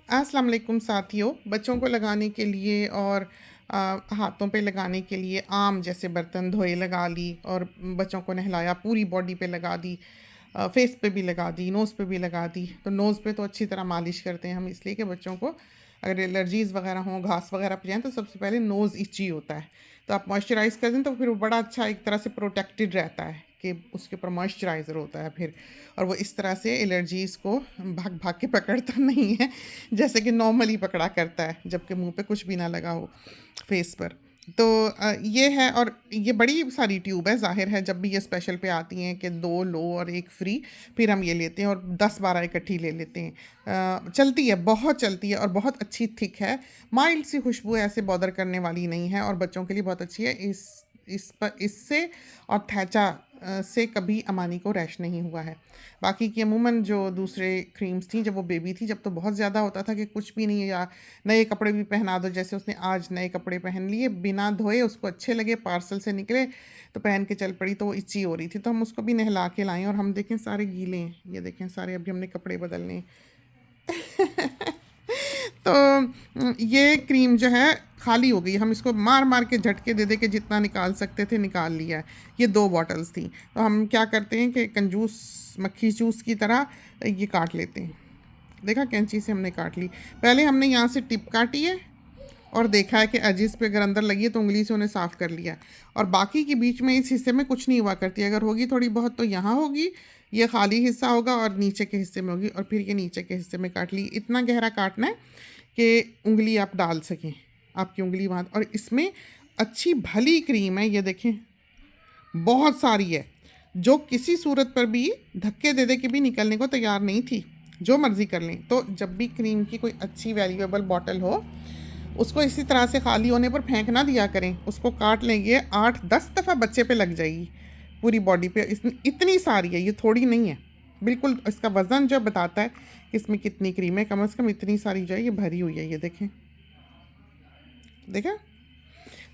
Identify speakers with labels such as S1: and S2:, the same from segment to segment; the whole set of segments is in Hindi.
S1: अस्सलाम वालेकुम साथियों, बच्चों को लगाने के लिए और हाथों पे लगाने के लिए आम जैसे बर्तन धोए लगा ली और बच्चों को नहलाया, पूरी बॉडी पे लगा दी, फेस पे भी लगा दी, नोज़ पे भी लगा दी। तो नोज़ पे तो अच्छी तरह मालिश करते हैं हम, इसलिए कि बच्चों को अगर एलर्जीज़ वगैरह हों, घास वगैरह पे जाएँ तो सबसे पहले नोज़ इची होता है। तो आप मॉइस्चराइज़ कर दें तो फिर वो बड़ा अच्छा एक तरह से प्रोटेक्टेड रहता है कि उसके ऊपर मॉइस्चराइज़र होता है फिर, और वो इस तरह से एलर्जीज़ को भाग-भाग के पकड़ता नहीं है, जैसे कि नॉर्मली पकड़ा करता है, जबकि मुँह पे कुछ भी ना लगा हो, फेस पर। तो ये है, और ये बड़ी सारी ट्यूब है, ज़ाहिर है जब भी ये स्पेशल पे आती हैं कि 2 लो और 1 फ्री, फिर हम ये लेते हैं और 10-12 इकट्ठी ले लेते हैं। चलती है, बहुत चलती है और बहुत अच्छी थिक है, माइल्ड सी खुशबू है, ऐसे बॉदर करने वाली नहीं है और बच्चों के लिए बहुत अच्छी है। इस पर इससे और थैचा से कभी अमानी को रैश नहीं हुआ है। बाकी की अमूमन जो दूसरे क्रीम्स थी, जब वो बेबी थी, जब तो बहुत ज़्यादा होता था कि कुछ भी नहीं है, या नए कपड़े भी पहना दो, जैसे उसने आज नए कपड़े पहन लिए बिना धोए, उसको अच्छे लगे, पार्सल से निकले तो पहन के चल पड़ी, तो वो इच्ची हो रही थी, तो हम उसको भी नहला के लाएँ और हम देखें सारे गीले हैं, ये देखें सारे, अभी हमने कपड़े बदलने हैं। तो ये क्रीम जो है खाली हो गई, हम इसको मार मार के झटके दे दे के जितना निकाल सकते थे निकाल लिया है। ये 2 बॉटल्स थी, तो हम क्या करते हैं कि कंजूस मक्खी चूस की तरह ये काट लेते हैं। देखा, कैंची से हमने काट ली। पहले हमने यहाँ से टिप काटी है और देखा है कि एजिस पे अगर अंदर लगी है तो उंगली से उन्हें साफ़ कर लिया, और बाकी के बीच में इस हिस्से में कुछ नहीं हुआ करती, अगर होगी थोड़ी बहुत तो यहाँ होगी, ये खाली हिस्सा होगा और नीचे के हिस्से में होगी, और फिर ये नीचे के हिस्से में काट ली। इतना गहरा काटना है कि उंगली आप डाल सकें, आपकी उंगली वहाँ, और इसमें अच्छी भली क्रीम है, ये देखें बहुत सारी है, जो किसी सूरत पर भी धक्के दे दे के भी निकलने को तैयार नहीं थी, जो मर्ज़ी कर लें। तो जब भी क्रीम की कोई अच्छी वैल्यूएबल बॉटल हो, उसको इसी तरह से खाली होने पर फेंक ना दिया करें, उसको काट लेंगे, 8-10 दफ़ा बच्चे पे लग जाएगी पूरी बॉडी पे। इतनी सारी है, ये थोड़ी नहीं है, बिल्कुल इसका वज़न जो बताता है कि इसमें कितनी क्रीम है, कम से कम इतनी सारी जो है ये भरी हुई है, ये देखें, देखा।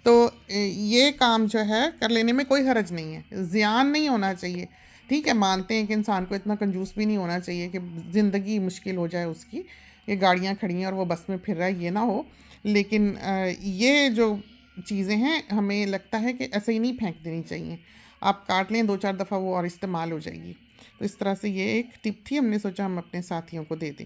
S1: तो ये काम जो है कर लेने में कोई हर्ज नहीं है, ज़ियान नहीं होना चाहिए। ठीक है, मानते हैं कि इंसान को इतना कंजूस भी नहीं होना चाहिए कि ज़िंदगी मुश्किल हो जाए उसकी, ये गाड़ियाँ खड़ी हैं और वो बस में फिर रहा है, ये ना हो। लेकिन ये जो चीज़ें हैं हमें लगता है कि ऐसे ही नहीं फेंक देनी चाहिए, आप काट लें 2-4 दफ़ा वो और इस्तेमाल हो जाएगी। तो इस तरह से ये एक टिप थी, हमने सोचा हम अपने साथियों को दे दें।